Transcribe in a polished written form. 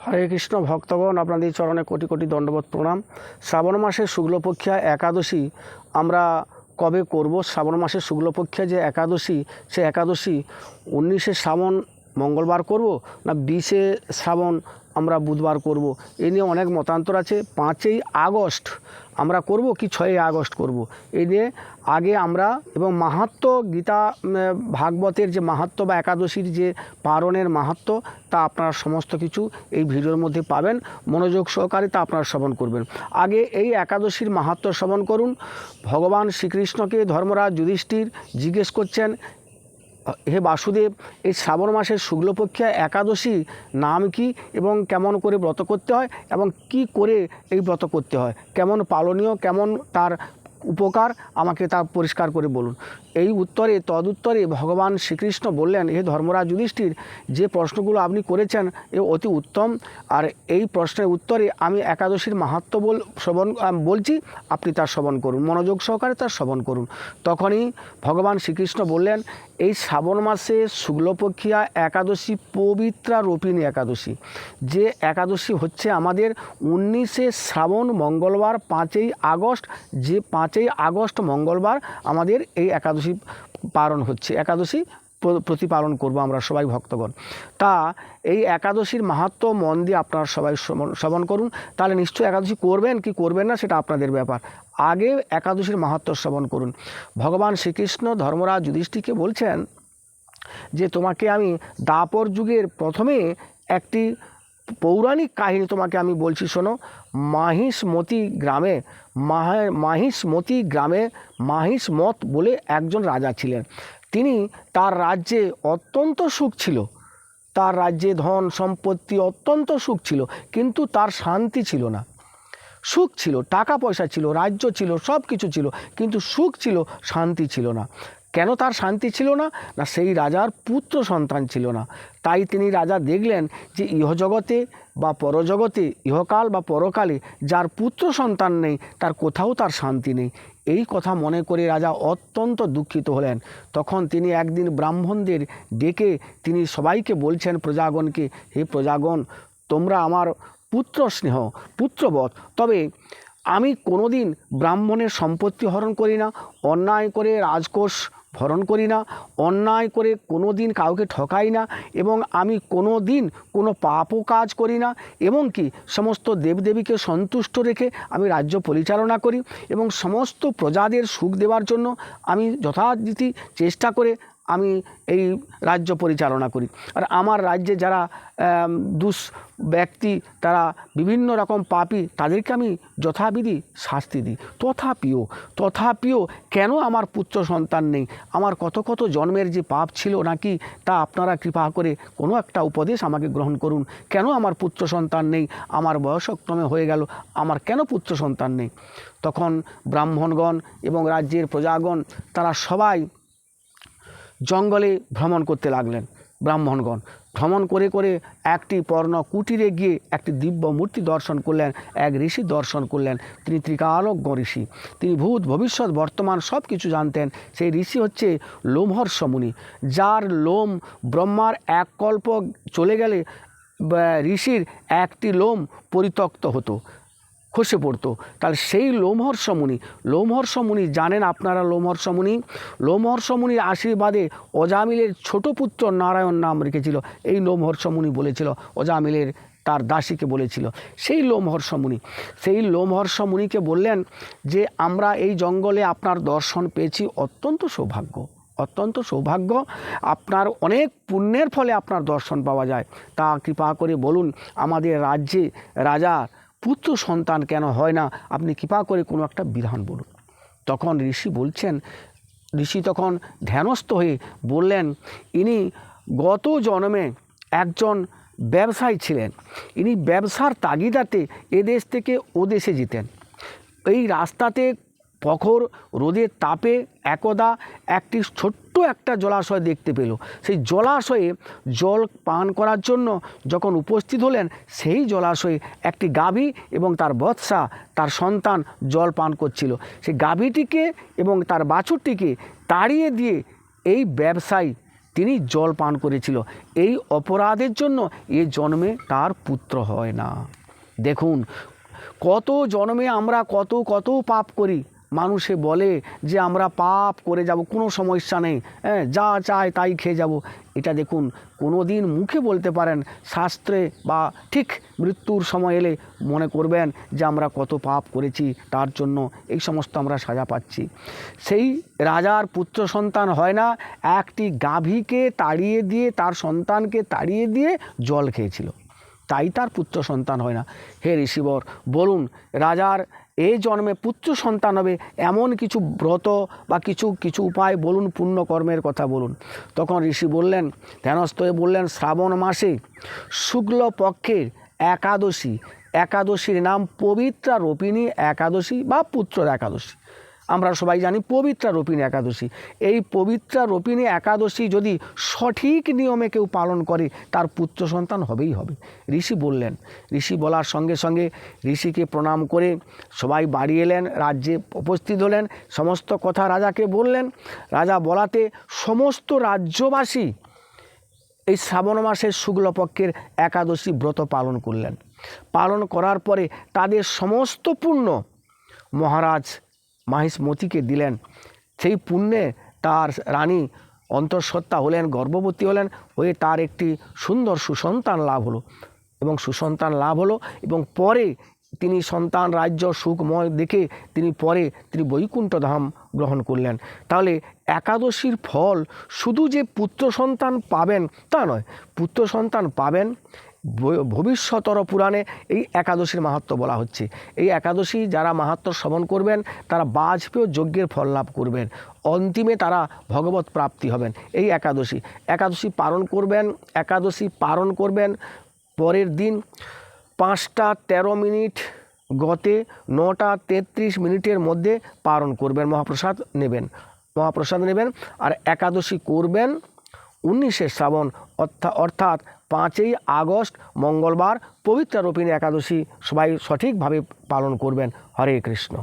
হরে কৃষ্ণ ভক্তগণ, আপনাদের চরণে কোটি কোটি দণ্ডবোধ প্রণাম। শ্রাবণ মাসের শুক্লপক্ষিয়া একাদশী আমরা কবে করব? শ্রাবণ মাসের শুক্লপক্ষিয়া যে একাদশী, সে একাদশী 19শে শ্রাবণ মঙ্গলবার করব না 20শে শ্রাবণ আমরা বুধবার করব? এই নিয়ে অনেক মতান্তর আছে। 5ই আগস্ট আমরা করব কি 6ই আগস্ট করব, এই নিয়ে আগে আমরা এবং মাহাত্ম্য গীতা ভাগবতের যে মাহাত্ম্য বা একাদশীর যে পারণের মাহাত্ম্য তা আপনারা সমস্ত কিছু এই ভিডিওর মধ্যে পাবেন। মনোযোগ সহকারে তা আপনারা শ্রবণ করবেন। আগে এই একাদশীর মাহাত্ম্য শ্রবণ করুন। ভগবান শ্রীকৃষ্ণকে ধর্মরাজ যুধিষ্ঠির জিজ্ঞেস করছেন, হে বাসুদেব, এই শ্রাবণ মাসের শুক্লপক্ষিয়া একাদশী নাম কি এবং কেমন করে ব্রত করতে হয় এবং কি করে এই ব্রত করতে হয়, কেমন পালনীয়, কেমন তার উপকার, আমাকে তা পরিষ্কার করে বলুন। এই তদুত্তরে ভগবান শ্রীকৃষ্ণ বললেন, হে ধর্মরাজ যুধিষ্ঠির, যে প্রশ্নগুলো আপনি করেছেন এ অতি উত্তম, আর এই প্রশ্নের উত্তরে আমি একাদশীর মাহাত্ম্য বলছি, আপনি তার শ্রবণ করুন, মনোযোগ সহকারে তার শ্রবণ করুন। তখনই ভগবান শ্রীকৃষ্ণ বললেন, এই শ্রাবণ মাসে শুক্লপক্ষিয়া একাদশী পবিত্রা রূপিণী একাদশী, যে একাদশী হচ্ছে আমাদের 19শে শ্রাবণ মঙ্গলবার 5ই আগস্ট, যে 5ই আগস্ট মঙ্গলবার আমাদের এই একাদশী পালন হচ্ছে, একাদশী প্রতিপালন করব আমরা সবাই ভক্তগণ। তা এই একাদশীর মাহাত্ম্য মন দিয়ে আপনারা সবাই শ্রবণ করুন। তাহলে নিশ্চয়ই একাদশী করবেন কি করবেন না সেটা আপনাদের ব্যাপার। আগে একাদশীর মাহাত্ম্য শ্রবণ করুন। ভগবান শ্রীকৃষ্ণ ধর্মরাজ যুধিষ্ঠিরকে বলছেন যে, তোমাকে আমি দ্বাপর যুগের প্রথমে একটি পৌরাণিক কাহিনী তোমাকে আমি বলছি, শোনো। মাহিষ্মতি গ্রামে মাহিষ্মত বলে একজন রাজা ছিলেন। তার রাজ্যে অত্যন্ত সুখ ছিল, তার রাজ্যে ধন সম্পত্তি অত্যন্ত সুখ ছিল, কিন্তু তার শান্তি ছিল না। সুখ ছিল, টাকা পয়সা ছিল, রাজ্য ছিল, সব কিছু ছিল, কিন্তু সুখ ছিল, শান্তি ছিল না। কেন তার শান্তি ছিল না? না, সেই রাজার পুত্র সন্তান ছিল না। তাই তিনি রাজা দেখলেন যে ইহজগতে বা পরজগতে, ইহকাল বা পরকালে যার পুত্র সন্তান নেই তার কোথাও তার শান্তি নেই। এই কথা মনে করে রাজা অত্যন্ত দুঃখিত হলেন। তখন তিনি একদিন ব্রাহ্মণদের ডেকে তিনি সবাইকে বলছেন, প্রজাগণকে, হে প্রজাগণ, তোমরা আমার পুত্র স্নেহ, পুত্রবৎ, তবে আমি কোনোদিন ব্রাহ্মণের সম্পত্তি হরণ করি না, অন্যায় করে রাজকোষ হরণ করি না, অন্যায় করে কোনো দিন কাউকে ঠকাই না, এবং আমি কোনো দিন কোনো পাপও কাজ করি না, এবং কি সমস্ত দেবদেবীকে সন্তুষ্ট রেখে আমি রাজ্য পরিচালনা করি, এবং সমস্ত প্রজাদের সুখ দেওয়ার জন্য আমি যথারীতি চেষ্টা করে আমি এই রাজ্য পরিচালনা করি। আর আমার রাজ্যে যারা ব্যক্তি, তারা বিভিন্ন রকম পাপী, তাদেরকে আমি যথাবিধি শাস্তি দিই। তথাপিও কেন আমার পুত্র সন্তান নেই? আমার কত কত জন্মের যে পাপ ছিল নাকি, তা আপনারা কৃপা করে কোনো একটা উপদেশ আমাকে গ্রহণ করুন। কেন আমার পুত্র সন্তান নেই? আমার বয়সক্রমে হয়ে গেল, আমার কেন পুত্র সন্তান নেই? তখন ব্রাহ্মণগণ এবং রাজ্যের প্রজাগণ তারা সবাই জঙ্গলে ভ্রমণ করতে লাগলেন। ব্রাহ্মণগণ ভ্রমণ করে করে একটি পর্ণ কুটিরে গিয়ে একটি দিব্য মূর্তি দর্শন করলেন, এক ঋষি দর্শন করলেন। তিনি ত্রিকালজ্ঞ ঋষি, তিনি ভূত ভবিষ্যৎ বর্তমান সব কিছু জানতেন। সেই ঋষি হচ্ছে লোমহর্ষ মুনি, যার লোম ব্রহ্মার এক কল্প চলে গেলে ঋষির একটি লোম পরিত্যক্ত হতো, খসে পড়তো। তাহলে সেই লোমহর্ষ মুনি জানেন আপনারা, লোমহর্ষ মুনির আশীর্বাদে অজামিলের ছোট পুত্র নারায়ণ নাম রেখেছিল। এই লোমহর্ষ মুনি বলেছিল, অজামিলের তার দাসীকে বলেছিল। সেই লোমহর্ষ মুনিকে বললেন যে, আমরা এই জঙ্গলে আপনার দর্শন পেয়েছি, অত্যন্ত সৌভাগ্য, আপনার অনেক পুণ্যের ফলে আপনার দর্শন পাওয়া যায়। তা কৃপা করে বলুন, আমাদের রাজ্যে রাজার পুত্র সন্তান কেন হয় না? আপনি কৃপা করে কোনো একটা বিধান বলুন। তখন ঋষি তখন ধ্যানস্থ হয়ে বললেন, ইনি গত জন্মে একজন ব্যবসায়ী ছিলেন। ইনি ব্যবসার তাগিদাতে এদেশ থেকে ও দেশে যেতেন। এই রাস্তাতে প্রখর রোদের তাপে একদা একটি ছোট্ট একটা জলাশয় দেখতে পেল। সেই জলাশয়ে জল পান করার জন্য যখন উপস্থিত হলেন, সেই জলাশয়ে একটি গাভী এবং তার বৎসা, তার সন্তান জল পান করছিল। সেই গাভীটিকে এবং তার বাছুরটিকে তাড়িয়ে দিয়ে এই ব্যবসায়ী তিনি জল পান করেছিল। এই অপরাধের জন্য এ জন্মে তার পুত্র হয় না। দেখুন, কত জন্মে আমরা কত কত পাপ করি। মানুষে বলে যে আমরা পাপ করে যাব, কোনো সমস্যা নেই, হ্যাঁ, যা চায় তাই খেয়ে যাব। এটা দেখুন, কোনো দিন মুখে বলতে পারেন, শাস্ত্রে বা ঠিক মৃত্যুর সময় এলে মনে করবেন যে আমরা কত পাপ করেছি, তার জন্য এই সমস্ত আমরা সাজা পাচ্ছি। সেই রাজার পুত্র সন্তান হয় না, একটি গাভীকে তাড়িয়ে দিয়ে, তার সন্তানকে তাড়িয়ে দিয়ে জল খেয়েছিল, তাই তার পুত্র সন্তান হয় না। হে ঋষিবর, বলুন রাজার এই জন্মে পুত্র সন্তান হবে এমন কিছু ব্রত বা কিছু উপায় বলুন, পুণ্যকর্মের কথা বলুন। তখন ঋষি বললেন, ধ্যানস্থ হয়ে বললেন, শ্রাবণ মাসে শুক্ল পক্ষের একাদশীর নাম পবিত্রা রোপিণী একাদশী বা পুত্র একাদশী। আমরা সবাই জানি পবিত্রা রোপিণী একাদশী। এই পবিত্রা রোপিণী একাদশী যদি সঠিক নিয়মে কেউ পালন করে, তার পুত্র সন্তান হবেই হবে। ঋষি বললেন। ঋষি বলার সঙ্গে সঙ্গে ঋষিকে প্রণাম করে সবাই বাড়ি এলেন, রাজ্যে উপস্থিত হলেন, সমস্ত কথা রাজাকে বললেন। রাজা বলাতে সমস্ত রাজ্যবাসী এই শ্রাবণ মাসের শুক্লপক্ষের একাদশী ব্রত পালন করলেন। পালন করার পরে তাদের সমস্ত পুণ্য মহারাজ মাহিষ্মতিকে দিলেন। সেই পুণ্যে তার রানী অন্তঃসত্ত্বা হলেন, গর্ভবতী হলেন, হয়ে তার একটি সুন্দর সুসন্তান লাভ হলো এবং পরে তিনি সন্তান রাজ্য সুখময় দেখে তিনি বৈকুণ্ঠ ধাম গ্রহণ করলেন। তাহলে একাদশীর ফল শুধু যে পুত্র সন্তান পাবেন তা নয়, পুত্র সন্তান পাবেন ভবিষ্যতর পুরাণে এই একাদশীর মাহাত্ম্য বলা হচ্ছে। এই একাদশী যারা মাহাত্ম্য শ্রবণ করবেন তারা বাজপেয় যজ্ঞের ফল লাভ করবেন, অন্তিমে তারা ভগবত প্রাপ্তি হবেন। এই একাদশী পালন করবেন পরের দিন 5টা 13 মিনিট গতে 9টা 33 মিনিটের মধ্যে পালন করবেন। মহাপ্রসাদ নেবেন আর একাদশী করবেন 19শে শ্রাবণ অর্থাৎ 5ই আগস্ট মঙ্গলবার পবিত্রা রোপিণী একাদশী সবাই সঠিকভাবে পালন করবেন। হরে কৃষ্ণ।